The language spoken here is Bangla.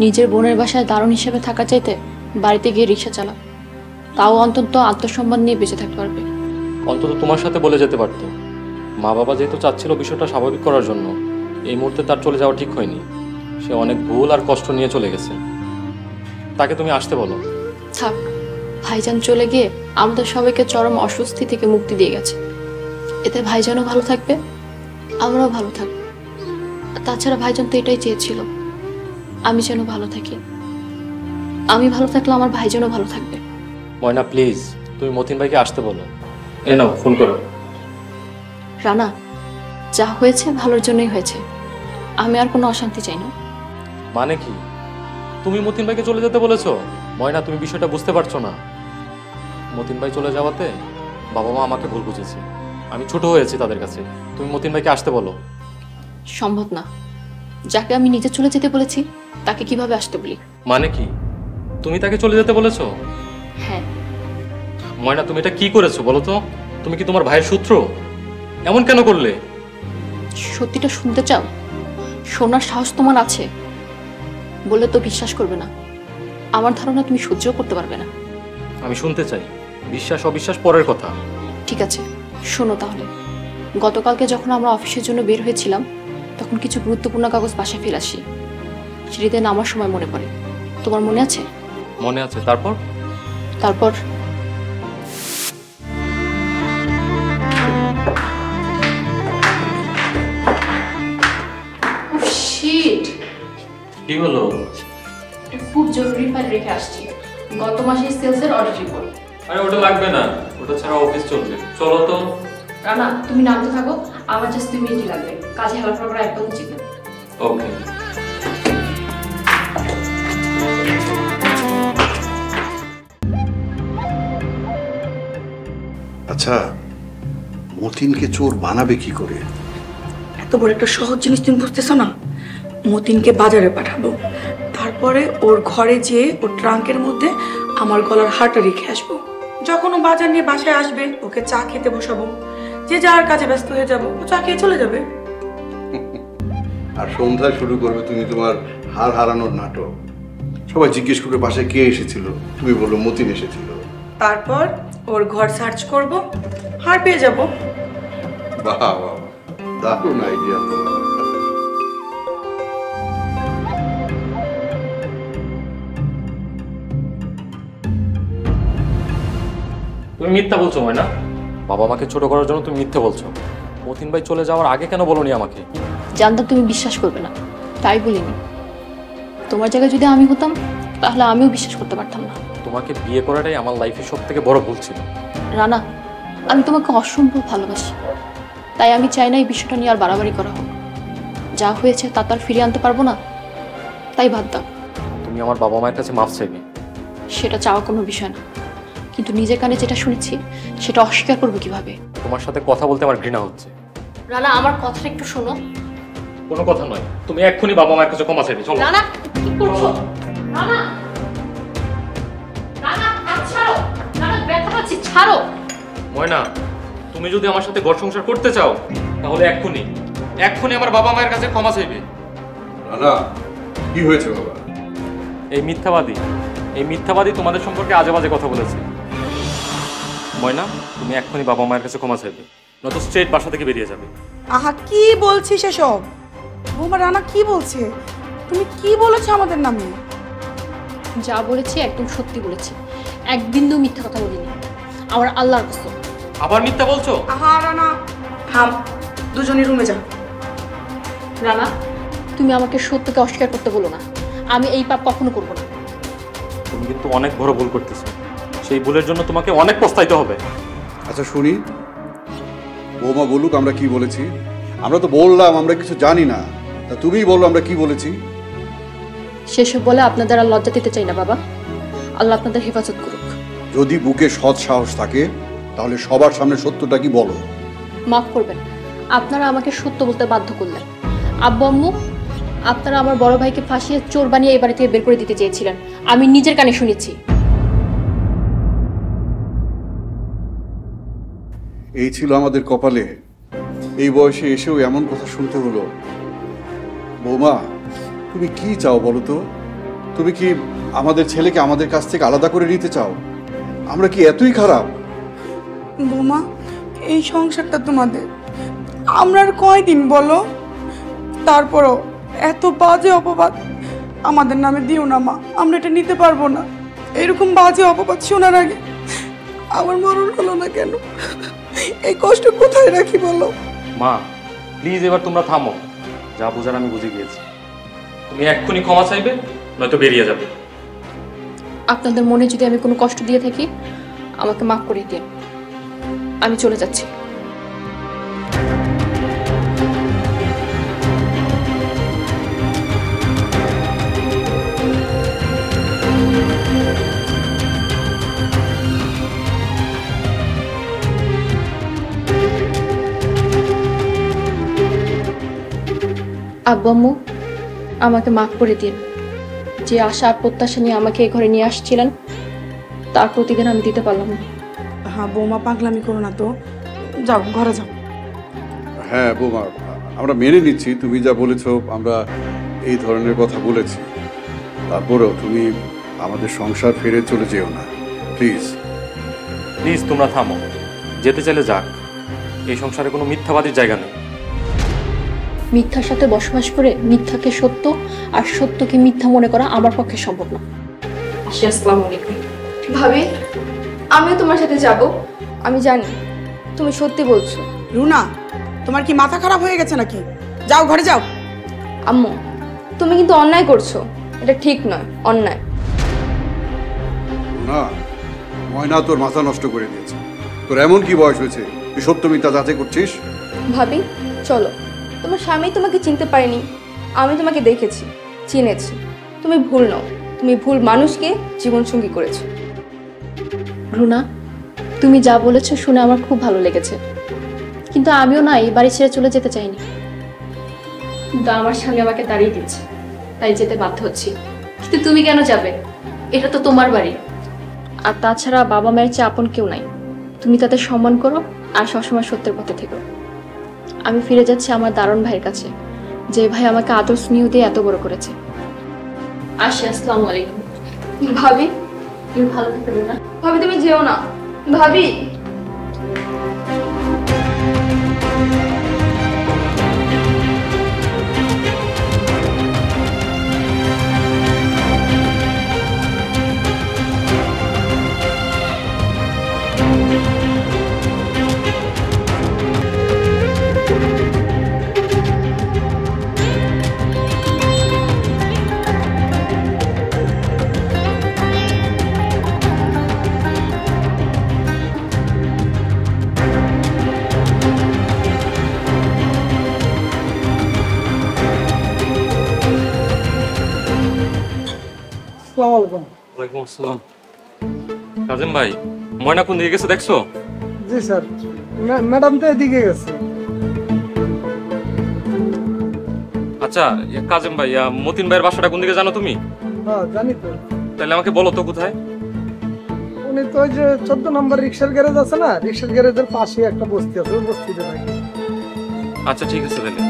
নিজের বোনের বাসায় দারুণ হিসেবে থাকা চাইতে বাড়িতে গিয়ে রিক্সা চালা, তাও অন্তত আত্মসম্মান নিয়ে বেঁচে থাকতে পারবে। অন্তত তোমার সাথে বলে যেতে পারতো। মা বাবা যেহেতু চাচ্ছিল বিষয়টা স্বাভাবিক করার জন্য, এই মুহূর্তে তার চলে যাওয়া ঠিক হয়নি। সে অনেক ভুল আর কষ্ট নিয়ে চলে গেছে, তাকে তুমি আসতে বলো। থাক, ভাইজান চলে গিয়ে আমাদের সবাইকে চরম অস্বস্তি থেকে মুক্তি দিয়ে গেছে। এতে ভাইজানও ভালো থাকবে, আমরাও ভালো থাকবো। তাছাড়া ভাইজান তো এটাই চেয়েছিল, আমি যেন ভালো থাকি। আমি ভালো থাকলে আমার ভাইজানও ভালো থাকবে। ময়না প্লিজ, তুমি মতিন ভাইকে আসতে বলো। এ নাও ফোন করো। রানা, যা হয়েছে ভালোর জন্যই হয়েছে, আমি আর কোনো অশান্তি চাই না। মানে কি? তুমি মতিন ভাইকে চলে যেতে বলেছো? ময়না, তুমি বিষয়টা বুঝতে পারছো না। মতিন ভাই চলে যাওয়াতে বাবা মা আমাকে ভুল বুঝেছে, আমি ছোট হয়েছি তাদের কাছে। তুমি মতিন ভাইকে আসতে বলো। সম্ভব না, যাকে আমি নিজে চলে যেতে বলেছি তাকে কিভাবে আসতে বলি? মানে কি? তুমি তাকে চলে যেতে বলেছো? হ্যাঁ। ময়না, তুমি এটা কি করেছো বলো তো? তুমি কি তোমার ভাইয়ের সূত্র? এমন কেন করলে? সত্যিটা শুনতে চাও? শোনার সাহস তোমার আছে? বলে তো বিশ্বাস করবে না। আমার ধারণা তুমি সহ্য করতে পারবে না। আমি শুনতে চাই। বিশ্বাস অবিশ্বাস পরের কথা। ঠিক আছে, শোনো তাহলে। গতকালকে যখন আমরা অফিসের জন্য বের হয়েছিলাম, তখন কিছু গুরুত্বপূর্ণ কাগজ বাসায় ফেলে আসি। সিঁড়িতে নামার সময় মনে পড়ে। তোমার মনে আছে? মনে আছে। তারপর? তারপর কি হলো? খুব জরুরি ফাইল রেখে আসছি, গত মাসের সেলসের অডিট রিপোর্ট। আরে ওটা লাগবে না, ওটা ছাড়া অফিস চলবে। চলো তো। রানা, তুমি নামতে থাকো, আমার জাস্ট 2 মিনিটই লাগবে। কাজে হেল্প করা একদম উচিত না। ওকে। আচ্ছা, মতিনকে চোর বানাবে কি করে? এত বড় একটা সহজ জিনিস তুমি বুঝতেছো না? মতিনকে বাজারে পাঠাবো, তারপরে ওর ঘরে যেয়ে ওর ট্রাঙ্কের মধ্যে আমার গলার হারটা রেখে আসবো। যখন ও বাজার নিয়ে বাসায় আসবে, ওকে চা খেতে বসাবো। যে যার কাজে ব্যস্ত হয়ে যাবো, ও চা খেয়ে চলে যাবে। আর সন্ধ্যায় শুরু করবে তুমি তোমার হার হারানোর নাটক। সবাই জিজ্ঞেস করবে বাসায় কে এসেছিল, তুমি বললো মতিন এসেছিল। তারপর ওর ঘর সার্চ করব, হার পেয়ে যাবো। বাহ বাহ, দারুণ আইডিয়া তোমার। তুমি মিথ্যা বলছো ময়না। বাবা মাকে ছোট করার জন্য তুমি মিথ্যা বলছো। মতিন ভাই চলে যাওয়ার আগে কেন বলোনি আমাকে? জানতাম তুমি বিশ্বাস করবে না, তাই বলিনি। তোমার জায়গায় যদি আমি হতাম, তাহলে আমিও বিশ্বাস করতে পারতাম না। তোমাকে বিয়ে করাটাই আমার লাইফের সবথেকে বড় ভুল ছিল। রানা, আমি তোমাকে অসম্ভব ভালোবাসি, তাই আমি চাই না এই বিষয়টা নিয়ে আর বাড়াবাড়ি করা হোক। যা হয়েছে তা তো আর ফিরিয়ে আনতে পারবো না, তাই বাদ দাও। তুমি আমার বাবা মায়ের কাছে মাফ চাইবে। সেটা চাওয়া কোনো বিষয় না, কিন্তু নিজের কানে যেটা শুনেছি সেটা অস্বীকার করবো কিভাবে? তোমার সাথে কথা বলতে আমার ঘৃণা হচ্ছে। রানা, আমার কথাটা একটু শোনো। কোনো কথা নয়, তুমি এক্ষুনি বাবা মায়ের কাছে ক্ষমা চাইবে। চলো। রানা, কি করছো? রানা, রানা, হাত ছাড়ো। রানা, ব্যথা পাচ্ছি, ছাড়ো। ময়না, তুমি যদি আমার সাথে ঘর সংসার করতে চাও, তাহলে এক্ষুনি এক্ষুনি আমার বাবা মায়ের কাছে ক্ষমা চাইবে। রানা, কি হয়েছে বাবা? এই মিথ্যাবাদী তোমাদের সম্পর্কে আজে বাজে কথা বলেছে। ময়না, তুমি এক্ষুনি বাবা মায়ের কাছে ক্ষমা চাইবে, নয়তো স্ট্রেট বাসা থেকে বেরিয়ে যাবে। আহা, কি বলছিস এসব? বৌমা, রানা কি বলছে? তুমি কি বলেছো আমাদের নামে? যা বলেছি একদম সত্যি বলেছি, এক বিন্দু মিথ্যা কথা বলিনি। আমার আল্লাহর কসম। আবার মিথ্যা বলছো? আহা রানা, থাম, দুজনে রুমে যা। রানা, তুমি আমাকে সত্যকে অস্বীকার করতে বলো না। আমি এই পাপ কখনো করবো না। তুমি কিন্তু অনেক বড় ভুল করতেছো, সেই ভুলের জন্য তোমাকে অনেক পস্তাইতে হবে। আচ্ছা শুনি, বৌমা বলুক আমরা কি বলেছি। আমরা তো বললাম আমরা কিছু জানি না, তা তুমিই বলো আমরা কি বলেছি। সেসব বলে আপনাদের আর লজ্জা দিতে চাই না বাবা। আল্লাহ আপনাদের হেফাজত করুক। যদি বুকে সৎ সাহস থাকে তাহলে সবার সামনে সত্যটা কি বলো। মাফ করবেন, আপনারা আমাকে সত্য বলতে বাধ্য করলেন। আব্বু আম্মু, আপনারা আমার বড় ভাইকে ফাঁসিয়ে চোর বানিয়ে এই বাড়ি থেকে বের করে দিতে চেয়েছিলেন, আমি নিজের কানে শুনেছি। এই ছিল আমাদের কপালে, এই বয়সে এসেও এমন কথা শুনতে হলো। বৌমা, তুমি কি চাও বলো তো? তুমি কি আমাদের ছেলেকে আমাদের কাছ থেকে আলাদা করে নিতে চাও? আমরা কি এতই খারাপ? বৌমা, এই সংসারটা তোমাদের, আমরা আর কয়দিন বলো? তারপরও এত বাজে অপবাদ আমাদের নামে দিও না মা, আমরা এটা নিতে পারবো না। এরকম বাজে অপবাদ শোনার আগে আমার মরণ হলো না কেন? এই কষ্ট কোথায় রাখি বলো? মা প্লিজ এবার তোমরা থামো, যা বোঝার আমি বুঝে গিয়েছি। তুমি এক্ষুনি ক্ষমা চাইবে, নয়তো বেরিয়ে যাবে। আপনাদের মনে যদি আমি কোনো কষ্ট দিয়ে থাকি আমাকে মাফ করে দিন, আমি চলে যাচ্ছি। আব্বু আম্মু, আমাকে মাফ করে দিন। যে আশা আর প্রত্যাশা নিয়ে আমাকে এই ঘরে নিয়ে আসছিলেন তার প্রতিদিন আমি দিতে পারলাম না। হ্যাঁ বৌমা, পাগলামি করো না তো, যাও ঘরে যাও। হ্যাঁ বৌমা, আমরা মেনে নিচ্ছি তুমি যা বলেছো, আমরা এই ধরনের কথা বলেছি। তারপরেও তুমি আমাদের সংসার ফিরে চলে যেও না প্লিজ। প্লিজ তোমরা থামো, যেতে চাইলে যাক, এই সংসারে কোনো মিথ্যাবাদীর জায়গা নেই। মিথ্যার সাথে বসবাস করে মিথ্যাকে সত্য আর সত্যকে মিথ্যা মনে করা আমার পক্ষে সম্ভব না। আসসালামু আলাইকুম। ভাবি, আমিও তোমার সাথে যাব। আমি জানি তুমি সত্যি বলছো। রুনা, তোমার কি মাথা খারাপ হয়ে গেছে নাকি? যাও ঘরে যাও। আম্মু, তুমি কিন্তু অন্যায় করছো, এটা ঠিক নয়, অন্যায়। না, ময়না তোর মাথা নষ্ট করে দিয়েছে। তোর এমন কি বয়স হয়েছে তুই সত্য মিথ্যা যাচাই করছিস? ভাবি চলো, তোমার স্বামী তোমাকে চিনতে পারেনি, আমি তোমাকে দেখেছি, চিনেছি। তুমি ভুল নও, তুমি ভুল মানুষকে জীবনসঙ্গী করেছো। রুনা, তুমি যা বলেছো শুনে আমার খুব ভালো লেগেছে, কিন্তু আমিও না এই বাড়ি ছেড়ে চলে যেতে চাইনি। কিন্তু আমার স্বামী আমাকে দাঁড়িয়ে দিচ্ছে, তাই যেতে বাধ্য হচ্ছি। কিন্তু তুমি কেন যাবে? এটা তো তোমার বাড়ি। আর তাছাড়া বাবা মায়ের চেয়ে আপন কেউ নাই। তুমি তাদের সম্মান করো আর সবসময় সত্যের পথে থেকো। আমি ফিরে যাচ্ছি আমার দারুণ ভাইয়ের কাছে, যে ভাই আমাকে আদর স্নেহ দিয়ে এত বড় করেছে। আসি, আসসালামু আলাইকুম। ভাবি, তুমি ভালো থাকবে না? ভাবি তুমি যেও না। ভাবি, ওয়ালাইকুম আসসালাম। কাজিম ভাই, ময়না কোন দিকে গেছে দেখছো? জি স্যার, ম্যাডাম তো এদিকে গেছে। আচ্ছা কাজিম ভাই, মতিন ভাইয়ের বাসাটা কোন দিকে জানো তুমি? হ্যাঁ জানি তো। তাহলে আমাকে বলো তো কোথায়? উনি তো ওই যে 14 নম্বর রিক্সার গ্যারেজ আছে না, রিক্সার গ্যারেজের পাশে একটা বস্তি আছে, ওই বস্তিতে থাকে। আচ্ছা ঠিক আছে তাহলে।